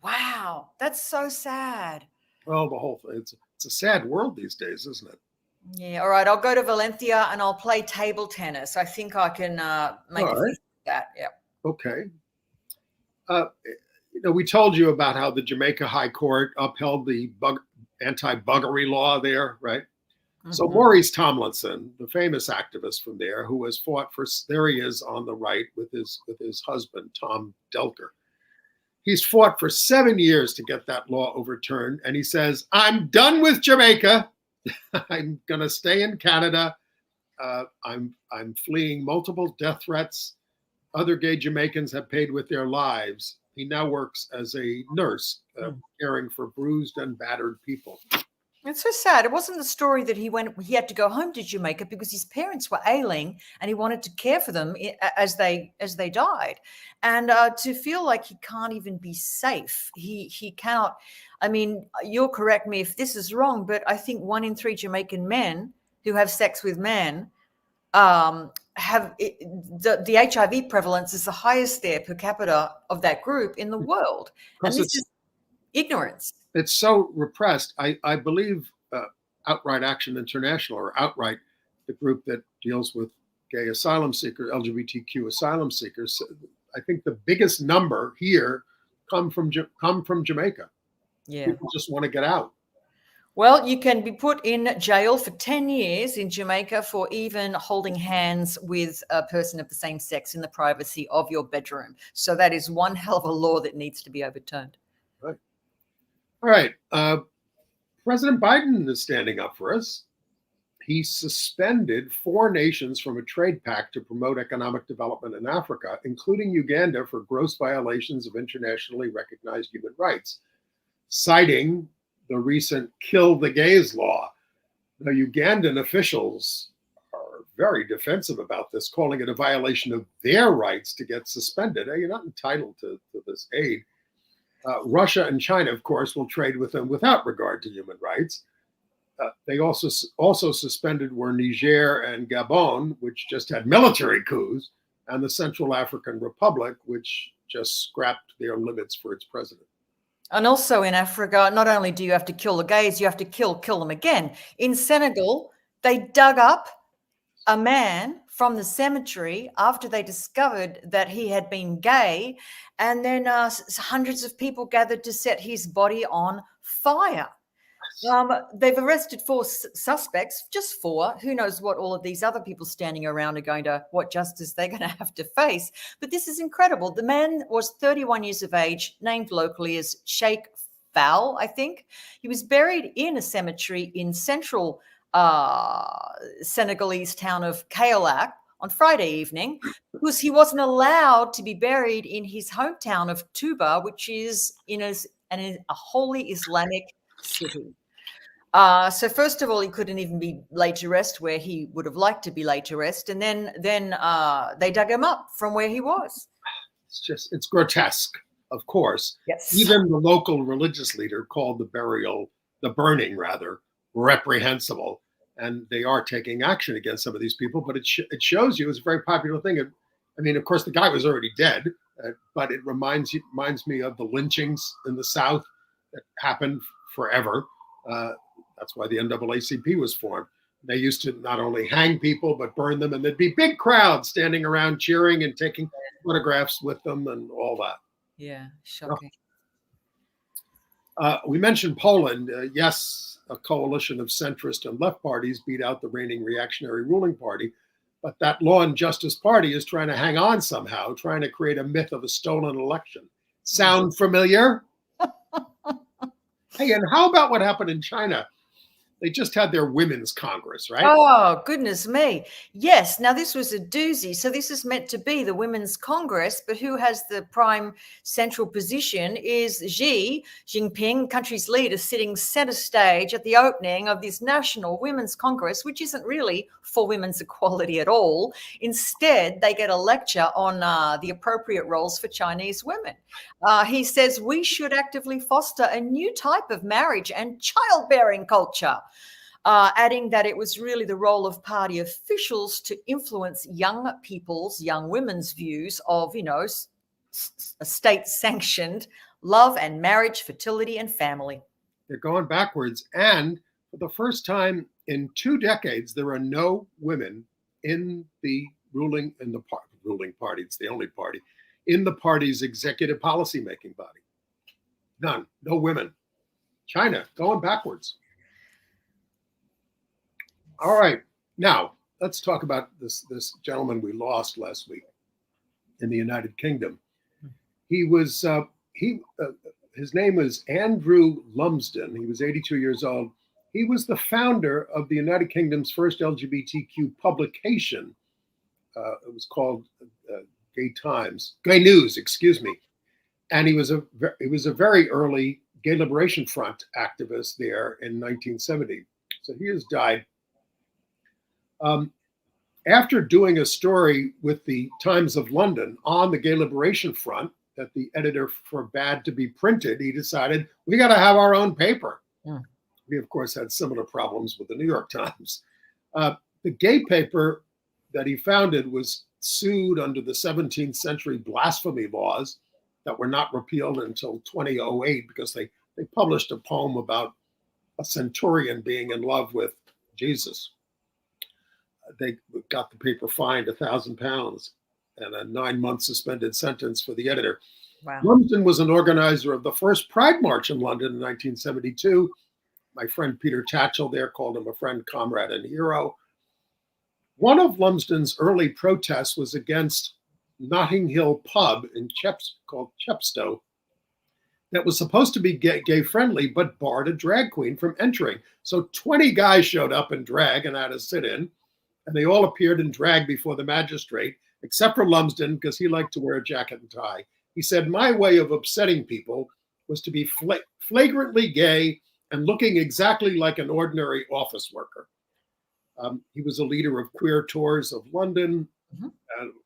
Wow, that's so sad. Well, the whole thing, it's a sad world these days, isn't it? Yeah, all right. I'll go to Valencia and I'll play table tennis. I think I can make that. Yeah. Okay. We told you about how the Jamaica High Court upheld the anti-buggery law there, right? Mm-hmm. So Maurice Tomlinson, the famous activist from there, who has fought there he is on the right with his husband, Tom Delker. He's fought for 7 years to get that law overturned. And he says, I'm done with Jamaica. I'm going to stay in Canada. I'm fleeing multiple death threats. Other gay Jamaicans have paid with their lives. He now works as a nurse, caring for bruised and battered people. It's so sad. It wasn't the story that he had to go home to Jamaica because his parents were ailing and he wanted to care for them as they died. And to feel like he can't even be safe. He cannot. I mean, you'll correct me if this is wrong, but I think 1 in 3 Jamaican men who have sex with men have the HIV prevalence is the highest there per capita of that group in the world. And this is ignorance. It's so repressed. I believe Outright Action International, or Outright, the group that deals with gay asylum seekers, LGBTQ asylum seekers, I think the biggest number here come from Jamaica. Yeah, people just want to get out. Well, you can be put in jail for 10 years in Jamaica for even holding hands with a person of the same sex in the privacy of your bedroom. So that is one hell of a law that needs to be overturned. Right. All right. President Biden is standing up for us. He suspended 4 nations from a trade pact to promote economic development in Africa, including Uganda, for gross violations of internationally recognized human rights, citing the recent Kill the Gays law. The Ugandan officials are very defensive about this, calling it a violation of their rights to get suspended. You're not entitled to this aid. Russia and China, of course, will trade with them without regard to human rights. They also suspended were Niger and Gabon, which just had military coups, and the Central African Republic, which just scrapped their limits for its president. And also in Africa, not only do you have to kill the gays, you have to kill them again. In Senegal, they dug up a man from the cemetery after they discovered that he had been gay, and then hundreds of people gathered to set his body on fire. They've arrested 4 suspects, just 4. Who knows what all of these other people standing around are going to, what justice they're going to have to face. But this is incredible. The man was 31 years of age, named locally as Sheikh Fowl, I think. He was buried in a cemetery in central Senegalese town of Kaolack on Friday evening, because he wasn't allowed to be buried in his hometown of Tuba, which is in a holy Islamic city. So first of all, he couldn't even be laid to rest where he would have liked to be laid to rest. And then they dug him up from where he was. It's grotesque, of course. Yes. Even the local religious leader called the burning, reprehensible. And they are taking action against some of these people. But it shows you it's a very popular thing. I mean, of course, the guy was already dead, but it reminds me of the lynchings in the South that happened forever. That's why the NAACP was formed. They used to not only hang people, but burn them. And there'd be big crowds standing around cheering and taking photographs with them and all that. Yeah, shocking. We mentioned Poland. Yes, a coalition of centrist and left parties beat out the reigning reactionary ruling party. But that Law and Justice Party is trying to hang on somehow, trying to create a myth of a stolen election. Sound familiar? Hey, and how about what happened in China? They just had their Women's Congress, right? Oh, goodness me. Yes. Now, this was a doozy. So this is meant to be the Women's Congress, but who has the prime central position is Xi Jinping, country's leader, sitting center stage at the opening of this National Women's Congress, which isn't really for women's equality at all. Instead, they get a lecture on the appropriate roles for Chinese women. He says we should actively foster a new type of marriage and childbearing culture. Adding that it was really the role of party officials to influence young women's views of, state-sanctioned love and marriage, fertility, and family. They're going backwards. And for the first time in 2 decades, there are no women in the ruling party. It's the only party in the party's executive policymaking body. None. No women. China going backwards. All right. Now, let's talk about this gentleman we lost last week in the United Kingdom. He was his name was Andrew Lumsden. He was 82 years old. He was the founder of the United Kingdom's first LGBTQ publication. It was called Gay News, excuse me. And he was a very early Gay Liberation Front activist there in 1970. So he has died. After doing a story with the Times of London on the Gay Liberation Front that the editor forbade to be printed, he decided we got to have our own paper. Yeah. We, of course, had similar problems with the New York Times. The gay paper that he founded was sued under the 17th century blasphemy laws that were not repealed until 2008 because they published a poem about a centurion being in love with Jesus. They got the paper fined £1,000 and a 9-month suspended sentence for the editor. Wow. Lumsden was an organizer of the first Pride March in London in 1972. My friend Peter Tatchell there called him a friend, comrade, and hero. One of Lumsden's early protests was against Notting Hill pub called Chepstow that was supposed to be gay friendly, but barred a drag queen from entering. So 20 guys showed up in drag and had a sit-in. And they all appeared in drag before the magistrate, except for Lumsden, because he liked to wear a jacket and tie. He said, my way of upsetting people was to be flagrantly gay and looking exactly like an ordinary office worker. He was a leader of queer tours of London,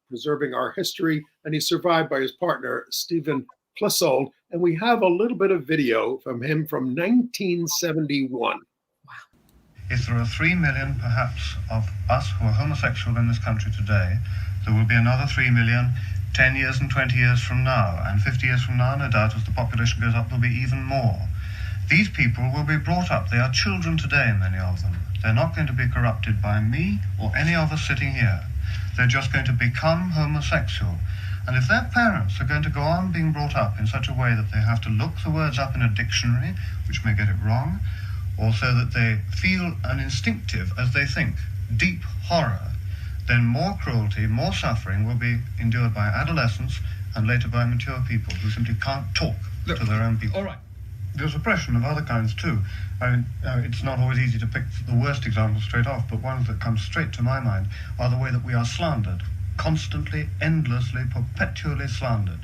preserving our history, and he's survived by his partner, Stephen Clissold. And we have a little bit of video from him from 1971. If there are 3 million, perhaps, of us who are homosexual in this country today, there will be another 3 million 10 years and 20 years from now. And 50 years from now, no doubt, as the population goes up, there'll be even more. These people will be brought up. They are children today, many of them. They're not going to be corrupted by me or any of us sitting here. They're just going to become homosexual. And if their parents are going to go on being brought up in such a way that they have to look the words up in a dictionary, which may get it wrong, or so that they feel an instinctive, as they think, deep horror, then more cruelty, more suffering will be endured by adolescents and later by mature people who simply can't talk to their own people. All right. There's oppression of other kinds too. I mean, it's not always easy to pick the worst examples straight off, but ones that come straight to my mind are the way that we are slandered, constantly, endlessly, perpetually slandered.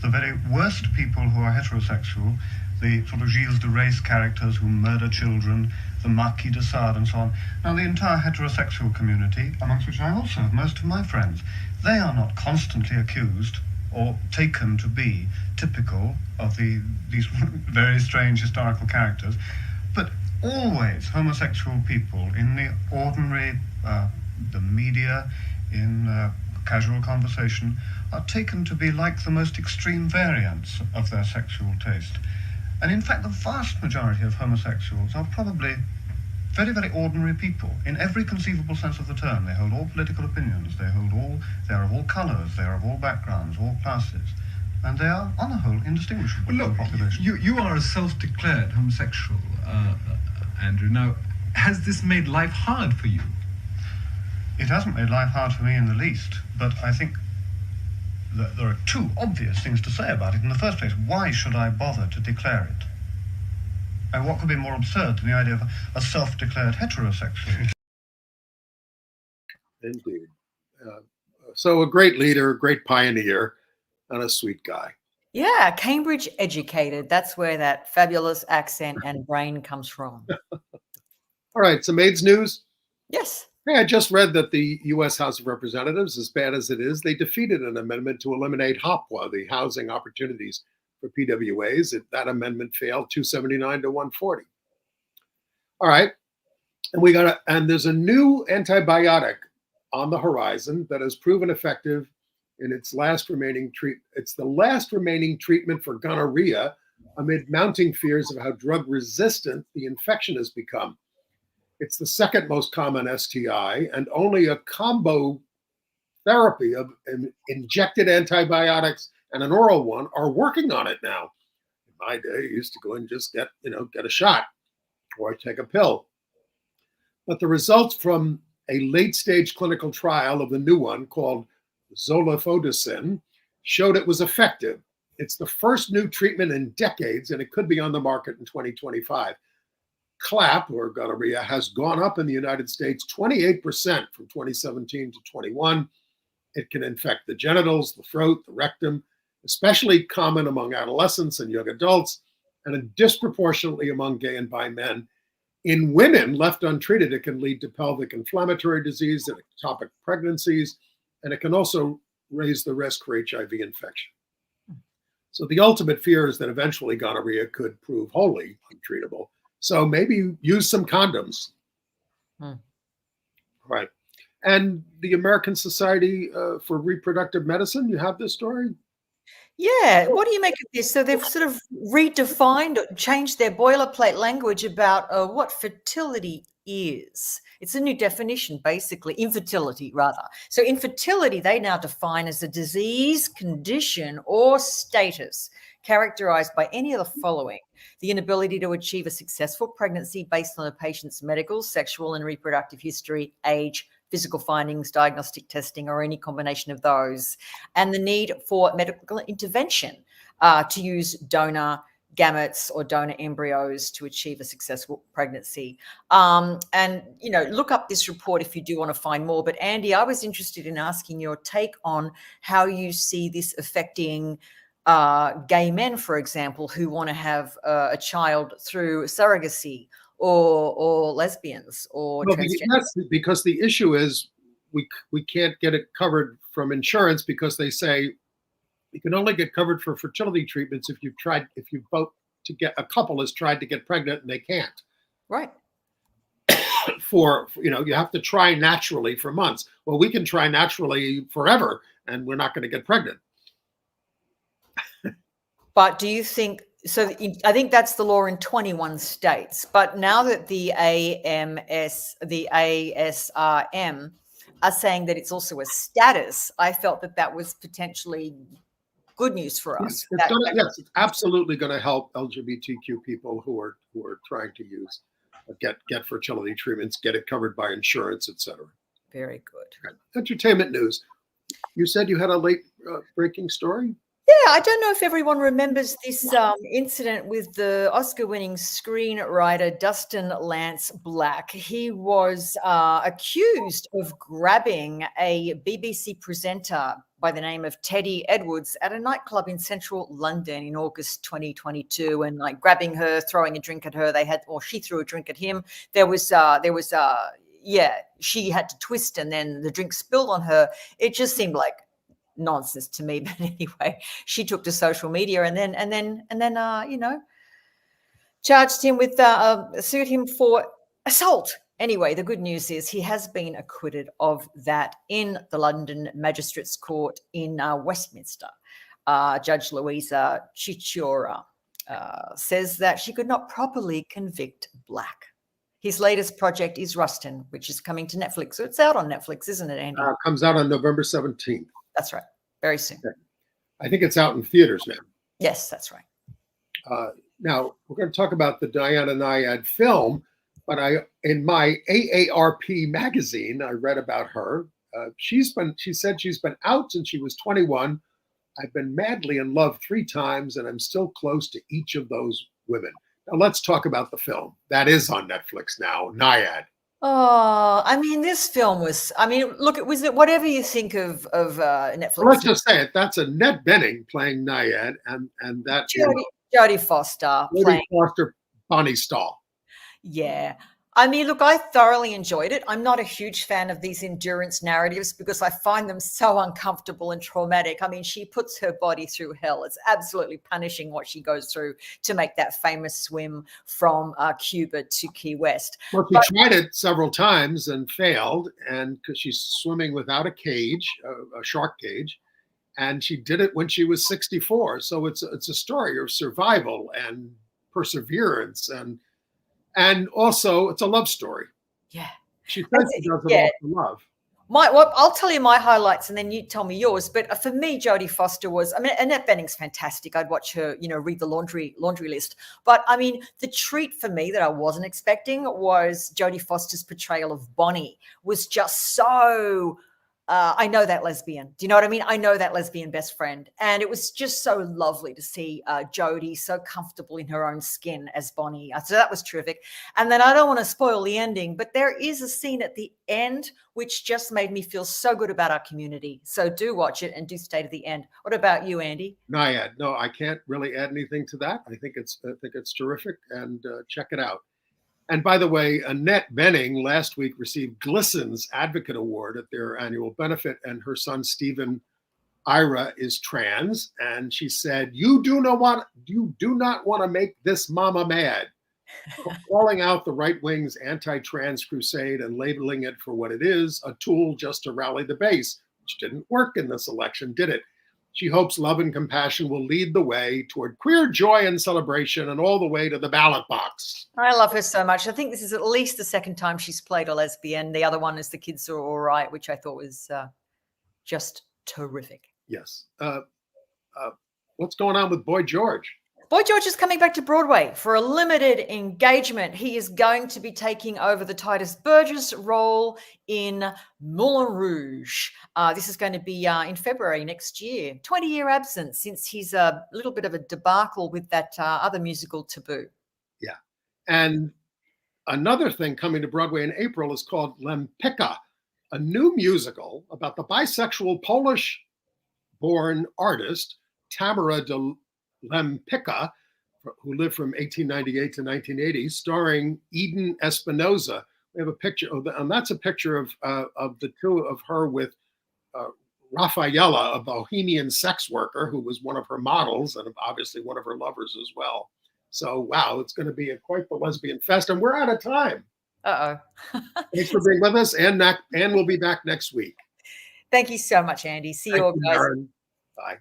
The very worst people who are heterosexual, the sort of Gilles de Rais characters who murder children, the Marquis de Sade and so on. Now the entire heterosexual community, amongst which I also have most of my friends, they are not constantly accused or taken to be typical of these very strange historical characters, but always homosexual people in the ordinary, the media, in casual conversation, are taken to be like the most extreme variants of their sexual taste. And in fact, the vast majority of homosexuals are probably very, very ordinary people in every conceivable sense of the term. They hold all political opinions, they are of all colours, they are of all backgrounds, all classes, and they are, on the whole, indistinguishable Well, from look, the population. you are a self-declared homosexual, Andrew. Now, has this made life hard for you? It hasn't made life hard for me in the least, but I think that there are two obvious things to say about it. In the first place, why should I bother to declare it? And what could be more absurd than the idea of a self-declared heterosexual? Indeed. So a great leader, a great pioneer, and a sweet guy. Yeah, Cambridge educated. That's where that fabulous accent and brain comes from. All right, some AIDS news. Yes. Hey, I just read that the U.S. House of Representatives, as bad as it is, they defeated an amendment to eliminate HOPWA, the Housing Opportunities for PWAs. That amendment failed, 279 to 140. All right, and there's a new antibiotic on the horizon that has proven effective in its last remaining It's the last remaining treatment for gonorrhea amid mounting fears of how drug-resistant the infection has become. It's the second most common STI, and only a combo therapy of injected antibiotics and an oral one are working on it now. In my day, I used to go and just get a shot or take a pill. But the results from a late-stage clinical trial of the new one called zoliflodacin showed it was effective. It's the first new treatment in decades, and it could be on the market in 2025. CLAP, or gonorrhea, has gone up in the United States 28% from 2017 to 21. It can infect the genitals, the throat, the rectum, especially common among adolescents and young adults, and disproportionately among gay and bi men. In women left untreated, it can lead to pelvic inflammatory disease and ectopic pregnancies, and it can also raise the risk for HIV infection. So the ultimate fear is that eventually gonorrhea could prove wholly untreatable. So maybe use some condoms. Right. And the American Society for Reproductive Medicine, you have this story? Yeah. What do you make of this? So they've sort of redefined, changed their boilerplate language about what fertility is. It's a new definition, basically, infertility, rather. So infertility, they now define as a disease, condition, or status characterized by any of the following: the inability to achieve a successful pregnancy based on a patient's medical, sexual, and reproductive history, age, physical findings, diagnostic testing, or any combination of those, and the need for medical intervention to use donor gametes or donor embryos to achieve a successful pregnancy. And, look up this report if you do want to find more. But Andy, I was interested in asking your take on how you see this affecting gay men, for example, who want to have a child through surrogacy, or lesbians, or transgender. Because the issue is we can't get it covered from insurance, because they say you can only get covered for fertility treatments if a couple has tried to get pregnant and they can't. Right. You have to try naturally for months. Well, we can try naturally forever and we're not going to get pregnant. But do you think I think that's the law in 21 states. But now that the ASRM are saying that it's also a status, I felt that that was potentially good news for us. Yes, it's absolutely going to help LGBTQ people who are trying to use get fertility treatments, get it covered by insurance, etc. Very good. Okay. Entertainment news. You said you had a late breaking story. Yeah, I don't know if everyone remembers this incident with the Oscar-winning screenwriter Dustin Lance Black. He was accused of grabbing a BBC presenter by the name of Teddy Edwards at a nightclub in central London in August 2022, and like grabbing her, throwing a drink at her. She threw a drink at him. She had to twist, and then the drink spilled on her. It just seemed like nonsense to me, but anyway, she took to social media and then charged him with sued him for assault. Anyway, the good news is he has been acquitted of that in the London Magistrates Court in Westminster. Judge Louisa Chichora says that she could not properly convict Black. His latest project is Rustin, which is coming to Netflix. So it's out on Netflix, isn't it, Andy? Comes out on November 17th. That's right. Very soon. Okay. I think it's out in theaters now. Yes, that's right. Now, we're going to talk about the Diana Nyad film, but in my AARP magazine, I read about her. She said she's been out since she was 21. I've been madly in love 3 times, and I'm still close to each of those women. Now, let's talk about the film. That is on Netflix now, Nyad. Oh, I mean, this film was, look, whatever you think of Netflix. Well, let's just say it. That's Annette Bening playing Nyad, and that Jodie Foster playing Foster, Bonnie Stahl. Yeah. I mean, look, I thoroughly enjoyed it. I'm not a huge fan of these endurance narratives because I find them so uncomfortable and traumatic. I mean, she puts her body through hell. It's absolutely punishing what she goes through to make that famous swim from Cuba to Key West. Well, she tried it several times and failed, and because she's swimming without a cage, a shark cage, and she did it when she was 64. So it's a story of survival and perseverance, and also it's a love story. Yeah. She says she does it all for love. I'll tell you my highlights and then you tell me yours. But for me, Jodie Foster Annette Bening's fantastic. I'd watch her, read the laundry list. But I mean, the treat for me that I wasn't expecting was Jodie Foster's portrayal of Bonnie was just so I know that lesbian. Do you know what I mean? I know that lesbian best friend. And it was just so lovely to see Jodie so comfortable in her own skin as Bonnie. So that was terrific. And then I don't want to spoil the ending, but there is a scene at the end which just made me feel so good about our community. So do watch it and do stay to the end. What about you, Andy? Nyad. No, I can't really add anything to that. I think it's terrific, and check it out. And by the way, Annette Bening last week received Glisson's Advocate Award at their annual benefit, and her son Stephen Ira is trans, and she said, "You do not want to make this mama mad," calling out the right wing's anti-trans crusade and labeling it for what it is, a tool just to rally the base, which didn't work in this election, did it? She hopes love and compassion will lead the way toward queer joy and celebration and all the way to the ballot box. I love her so much. I think this is at least the second time she's played a lesbian. The other one is The Kids Are All Right, which I thought was just terrific. Yes. What's going on with Boy George? Boy George is coming back to Broadway for a limited engagement. He is going to be taking over the Titus Burgess role in Moulin Rouge. This is going to be in February next year. 20-year absence since he's a little bit of a debacle with that other musical Taboo. Yeah. And another thing coming to Broadway in April is called Lempicka, a new musical about the bisexual Polish-born artist Tamara de Lempicka, who lived from 1898 to 1980, starring Eden Espinosa. We have a picture of and that's a picture of the two of her with Rafaela, a bohemian sex worker who was one of her models and obviously one of her lovers as well. So, wow, it's going to be quite the lesbian fest, and we're out of time. Uh-oh. Thanks for being with us, and we'll be back next week. Thank you so much, Andy. See you all, guys. Aaron. Bye.